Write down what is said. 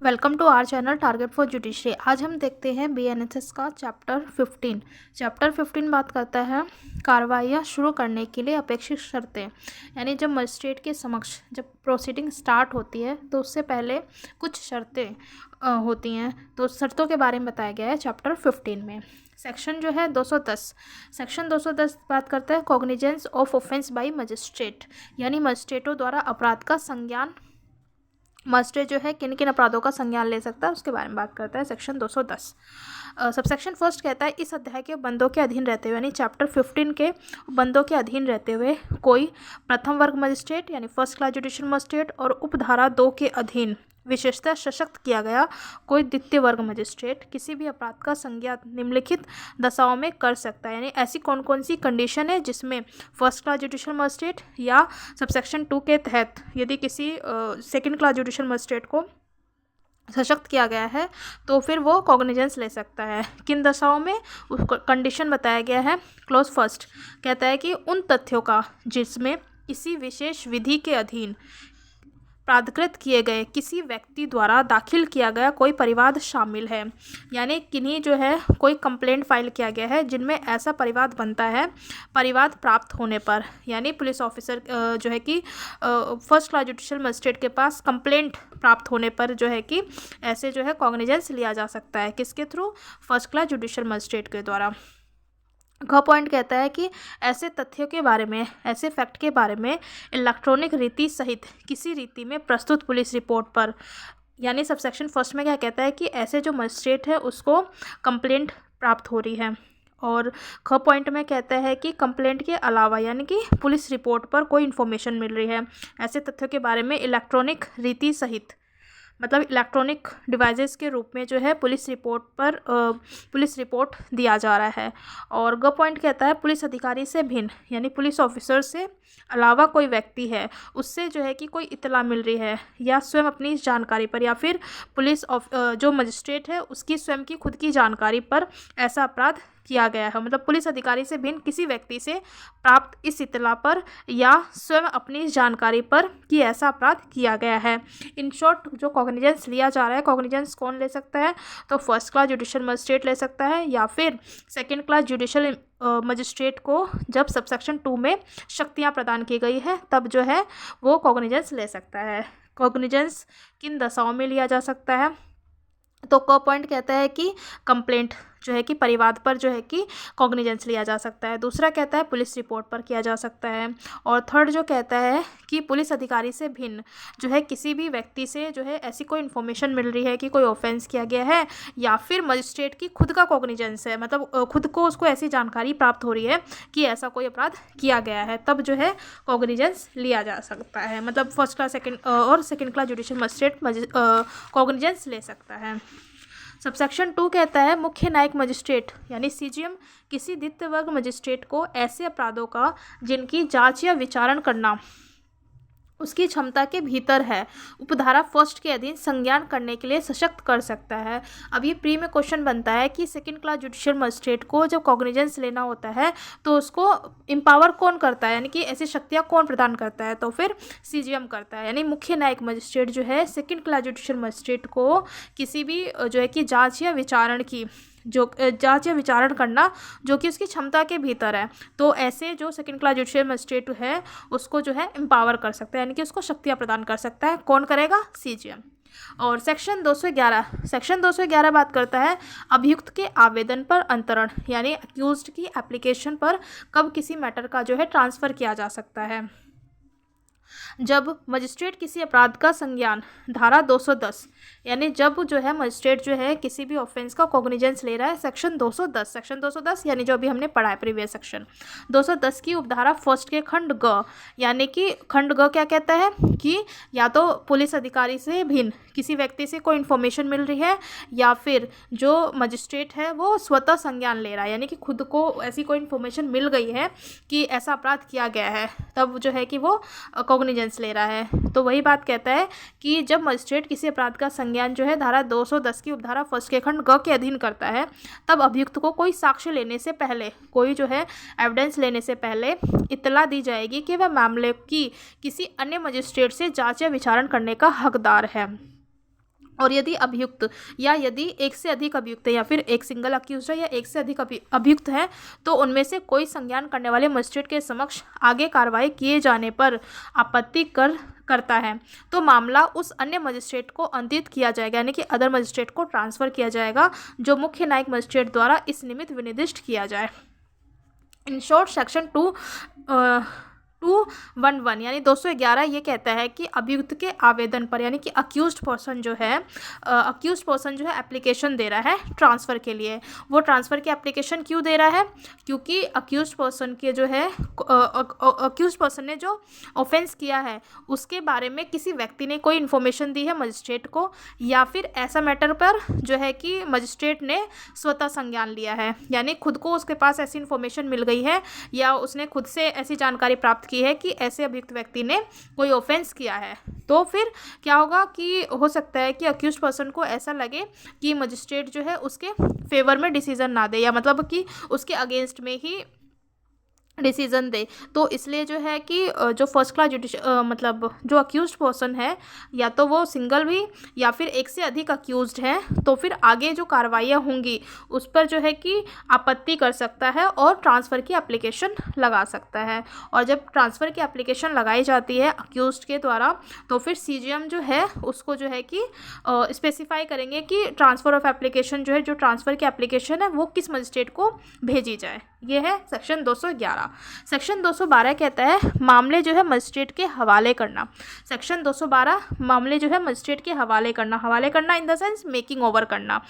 Welcome to our channel target for judiciary. आज हम देखते हैं बीएनएसएस का चैप्टर 15 बात करता है कार्रवाइयाँ शुरू करने के लिए अपेक्षित शर्तें। यानी जब मजिस्ट्रेट के समक्ष जब प्रोसीडिंग स्टार्ट होती है तो उससे पहले कुछ शर्तें होती हैं, तो शर्तों के बारे में बताया गया है चैप्टर 15 में। सेक्शन जो है 210, सेक्शन 210 बात करता है cognizance of offence by magistrate, यानी मजिस्ट्रेटों द्वारा अपराध का संज्ञान। मजिस्ट्रेट जो है किन किन अपराधों का संज्ञान ले सकता है उसके बारे में बात करता है सेक्शन 210। सबसेक्शन फर्स्ट कहता है इस अध्याय के बंदों के अधीन रहते हुए, यानी चैप्टर 15 के बंदों के अधीन रहते हुए कोई प्रथम वर्ग मजिस्ट्रेट यानी फर्स्ट क्लास जुडिशियल मजिस्ट्रेट और उपधारा 2 के अधीन विशेषतः सशक्त किया गया कोई द्वितीय वर्ग मजिस्ट्रेट किसी भी अपराध का संज्ञान निम्नलिखित दशाओं में कर सकता है। यानी ऐसी कौन कौन सी कंडीशन है जिसमें फर्स्ट क्लास जुडिशियल मजिस्ट्रेट या सबसेक्शन 2 के तहत यदि किसी सेकंड क्लास जुडिशियल मजिस्ट्रेट को सशक्त किया गया है तो फिर वो कॉग्निजेंस ले सकता है। किन दशाओं में उसको कंडीशन बताया गया है। क्लोज फर्स्ट कहता है कि उन तथ्यों का जिसमें किसी विशेष विधि के अधीन प्राधिकृत किए गए किसी व्यक्ति द्वारा दाखिल किया गया कोई परिवाद शामिल है। यानी किन्हीं जो है कोई कंप्लेंट फाइल किया गया है जिनमें ऐसा परिवाद बनता है परिवाद प्राप्त होने पर, यानी पुलिस ऑफिसर जो है कि फर्स्ट क्लास जुडिशियल मजिस्ट्रेट के पास कंप्लेंट प्राप्त होने पर जो है कि ऐसे जो है कॉग्निजेंस लिया जा सकता है। किसके through? First class judicial magistrate के द्वारा। ग पॉइंट कहता है कि ऐसे तथ्यों के बारे में, ऐसे फैक्ट के बारे में इलेक्ट्रॉनिक रीति सहित किसी रीति में प्रस्तुत पुलिस रिपोर्ट पर, यानी सबसेक्शन फर्स्ट में क्या कहता है कि ऐसे जो मजिस्ट्रेट है उसको कंप्लेंट प्राप्त हो रही है, और ख पॉइंट में कहता है कि कंप्लेंट के अलावा यानी कि पुलिस रिपोर्ट पर कोई इन्फॉर्मेशन मिल रही है, ऐसे तथ्यों के बारे में इलेक्ट्रॉनिक रीति सहित मतलब इलेक्ट्रॉनिक डिवाइसेस के रूप में जो है पुलिस रिपोर्ट दिया जा रहा है। और ग पॉइंट कहता है पुलिस अधिकारी से भिन्न, यानी पुलिस ऑफिसर से अलावा कोई व्यक्ति है उससे जो है कि कोई इत्तला मिल रही है या स्वयं अपनी जानकारी पर, या फिर जो मजिस्ट्रेट है उसकी स्वयं की खुद की जानकारी पर ऐसा अपराध किया गया है। मतलब पुलिस अधिकारी से भिन्न किसी व्यक्ति से प्राप्त इस इत्तला पर या स्वयं अपनी जानकारी पर कि ऐसा अपराध किया गया है। इन शॉर्ट जो कॉग्निजेंस लिया जा रहा है, कॉग्निजेंस कौन ले सकता है? तो फर्स्ट क्लास जुडिशियल मजिस्ट्रेट ले सकता है, या फिर सेकेंड क्लास जुडिशियल मजिस्ट्रेट को जब सबसेक्शन 2 में शक्तियाँ प्रदान की गई है तब जो है वो कॉग्निजेंस ले सकता है। कॉग्निजेंस किन दशाओं में लिया जा सकता है? तो क पॉइंट कहता है कि कंप्लेंट जो है कि परिवाद पर जो है कि कॉग्निजेंस लिया जा सकता है। दूसरा कहता है पुलिस रिपोर्ट पर किया जा सकता है। और थर्ड जो कहता है कि पुलिस अधिकारी से भिन्न जो है किसी भी व्यक्ति से जो है ऐसी कोई इन्फॉर्मेशन मिल रही है कि कोई ऑफेंस किया गया है, या फिर मजिस्ट्रेट की खुद का कॉग्निजेंस है, मतलब खुद को उसको ऐसी जानकारी प्राप्त हो रही है कि ऐसा कोई अपराध किया गया है, तब जो है कॉग्निजेंस लिया जा सकता है। मतलब first class second class judicial magistrate cognizance ले सकता है। सबसेक्शन 2 कहता है मुख्य न्यायिक मजिस्ट्रेट यानी सीजीएम किसी द्वितीय वर्ग मजिस्ट्रेट को ऐसे अपराधों का जिनकी जांच या विचारण करना उसकी क्षमता के भीतर है उपधारा फर्स्ट के अधीन संज्ञान करने के लिए सशक्त कर सकता है। अब ये प्री में क्वेश्चन बनता है कि सेकंड क्लास जुडिशियल मजिस्ट्रेट को जब कॉग्निजेंस लेना होता है तो उसको एम्पावर कौन करता है, यानी कि ऐसी शक्तियाँ कौन प्रदान करता है? तो फिर सीजीएम करता है। यानी मुख्य न्यायिक मजिस्ट्रेट जो है सेकंड क्लास जुडिशियल मजिस्ट्रेट को किसी भी जो है कि जांच या विचारण करना जो कि उसकी क्षमता के भीतर है, तो ऐसे जो सेकंड क्लास जुडिशियल मजिस्ट्रेट है उसको जो है एम्पावर कर सकता है, यानी कि उसको शक्तियाँ प्रदान कर सकता है। कौन करेगा? सीजीएम। और सेक्शन 211 बात करता है अभियुक्त के आवेदन पर अंतरण, यानी अक्यूज्ड की एप्लीकेशन पर कब किसी मैटर का जो है ट्रांसफ़र किया जा सकता है। जब मजिस्ट्रेट किसी अपराध का संज्ञान धारा 210, यानी जब जो है मजिस्ट्रेट जो है किसी भी ऑफेंस का कॉग्निजेंस ले रहा है, सेक्शन 210 यानी जो अभी हमने पढ़ा है प्रीवियस सेक्शन 210 की उपधारा फर्स्ट के खंड ग, यानी कि खंड ग क्या कहता है कि या तो पुलिस अधिकारी से भिन्न किसी व्यक्ति से कोई इन्फॉर्मेशन मिल रही है, या फिर जो मजिस्ट्रेट है वो स्वतः संज्ञान ले रहा है, यानी कि खुद को ऐसी कोई इन्फॉर्मेशन मिल गई है कि ऐसा अपराध किया गया है, तब जो है कि वो कॉग्निजेंस ले रहा है। तो वही बात कहता है कि जब मजिस्ट्रेट किसी अपराध का संज्ञान जो है धारा 210 की उपधारा फर्स्ट के खंड ग के अधीन करता है, तब अभियुक्त को कोई साक्ष्य लेने से पहले, कोई जो है एविडेंस लेने से पहले इत्तला दी जाएगी कि वह मामले की किसी अन्य मजिस्ट्रेट से जांच या विचारण करने का हकदार है। और यदि अभियुक्त या यदि एक से अधिक अभियुक्त है या फिर एक सिंगल अक्यूज्ड है या एक से अधिक अभियुक्त है तो उनमें से कोई संज्ञान करने वाले मजिस्ट्रेट के समक्ष आगे कार्रवाई किए जाने पर आपत्ति करता है तो मामला उस अन्य मजिस्ट्रेट को अंतरित किया जाएगा, यानी कि अदर मजिस्ट्रेट को ट्रांसफ़र किया जाएगा जो मुख्य न्यायिक मजिस्ट्रेट द्वारा इस निमित्त विनिर्दिष्ट किया जाए। इन शॉर्ट सेक्शन 211 यानी 211 ये कहता है कि अभियुक्त के आवेदन पर यानी कि अक्यूज्ड पर्सन जो है एप्लीकेशन दे रहा है ट्रांसफ़र के लिए। वो ट्रांसफ़र की एप्लीकेशन क्यों दे रहा है? क्योंकि अक्यूज्ड पर्सन ने जो ऑफेंस किया है उसके बारे में किसी व्यक्ति ने कोई इन्फॉर्मेशन दी है मजिस्ट्रेट को, या फिर ऐसा मैटर पर जो है कि मजिस्ट्रेट ने स्वतः संज्ञान लिया है, यानी खुद को उसके पास ऐसी इन्फॉर्मेशन मिल गई है या उसने खुद से ऐसी जानकारी प्राप्त की है कि ऐसे अभियुक्त व्यक्ति ने कोई ऑफेंस किया है। तो फिर क्या होगा कि हो सकता है कि अक्यूज्ड पर्सन को ऐसा लगे कि मजिस्ट्रेट जो है उसके फेवर में डिसीजन ना दे, या मतलब कि उसके अगेंस्ट में ही डिसीज़न दे। तो इसलिए जो है कि जो फर्स्ट क्लास मतलब जो अक्यूज्ड पर्सन है या तो वो सिंगल भी या फिर एक से अधिक अक्यूज्ड है, तो फिर आगे जो कार्रवाइयाँ होंगी उस पर जो है कि आपत्ति कर सकता है और ट्रांसफ़र की एप्लीकेशन लगा सकता है। और जब ट्रांसफ़र की एप्लीकेशन लगाई जाती है अक्यूज्ड के द्वारा तो फिर CJM जो है उसको जो है कि स्पेसिफाई करेंगे कि ट्रांसफ़र ऑफ एप्लीकेशन जो है, जो ट्रांसफ़र की एप्लीकेशन है वो किस मजिस्ट्रेट को भेजी जाए। ये है सेक्शन 211। सेक्शन 212 कहता है मामले जो है मजिस्ट्रेट के हवाले करना। सेक्शन 212 मामले जो है मजिस्ट्रेट के हवाले करना in the sense making over करना।